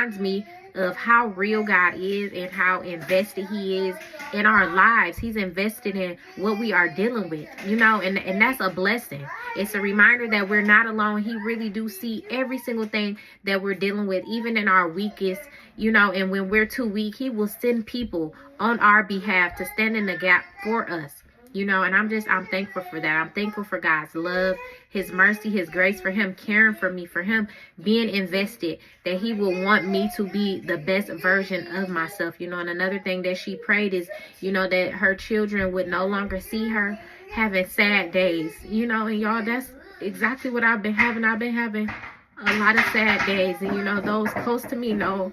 reminds me of how real God is and how invested he is in our lives. He's invested in what we are dealing with, and that's a blessing. It's a reminder that we're not alone. He really do see every single thing that we're dealing with, even in our weakest, and when we're too weak, he will send people on our behalf to stand in the gap for us. And I'm thankful for that. I'm thankful for God's love, his mercy, his grace, for him caring for me, for him being invested, that he will want me to be the best version of myself. And another thing that she prayed is, that her children would no longer see her having sad days, and y'all, that's exactly what I've been having. I've been having a lot of sad days, and those close to me know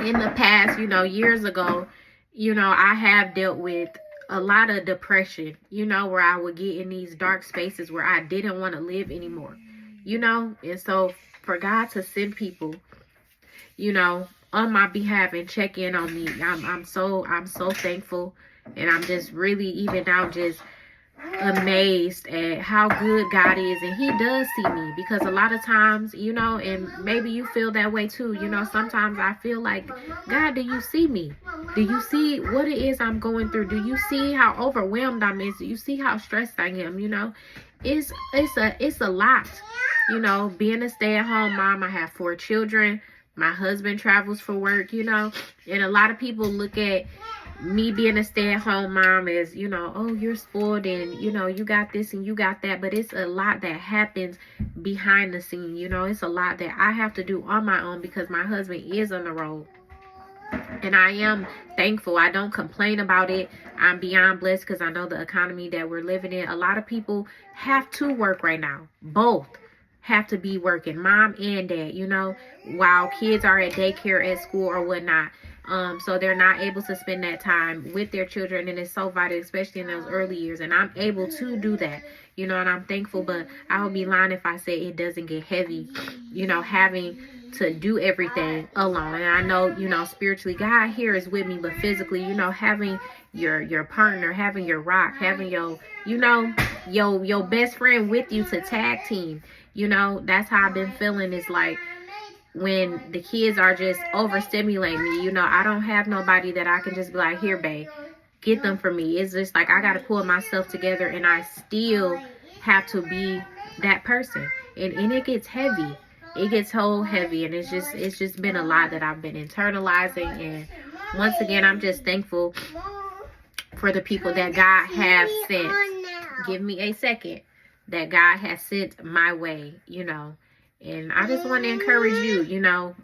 in the past, years ago, I have dealt with a lot of depression, where I would get in these dark spaces where I didn't want to live anymore, and so for God to send people, on my behalf and check in on me, I'm so thankful, and I'm just really even now just amazed at how good God is, and he does see me, because a lot of times, and maybe you feel that way too, sometimes I feel like, God, do you see me? Do you see what it is I'm going through? Do you see how overwhelmed I'm in? Do you see how stressed I am? It's a lot, being a stay-at-home mom. I have 4 children. My husband travels for work, and a lot of people look at me being a stay-at-home mom is, oh, you're spoiled, and you got this and you got that, but it's a lot that happens behind the scene. It's a lot that I have to do on my own, because my husband is on the road, and I am thankful. I don't complain about it. I'm beyond blessed, because I know the economy that we're living in, a lot of people have to work right now. Both have to be working, mom and dad, while kids are at daycare, at school, or whatnot. So they're not able to spend that time with their children, and it's so vital, especially in those early years. And I'm able to do that, and I'm thankful, but I would be lying if I say it doesn't get heavy, having to do everything alone. And I know, spiritually, God here is with me, but physically, having your partner, having your rock, having your best friend with you to tag team, that's how I've been feeling. It's like, when the kids are just overstimulating me, I don't have nobody that I can just be like, here, babe, get them for me. It's just like I got to pull myself together, and I still have to be that person. And it gets heavy. It gets so heavy, and it's just been a lot that I've been internalizing. And once again, I'm just thankful for the people that God has sent. Give me a second. That God has sent my way, and I just want to encourage you,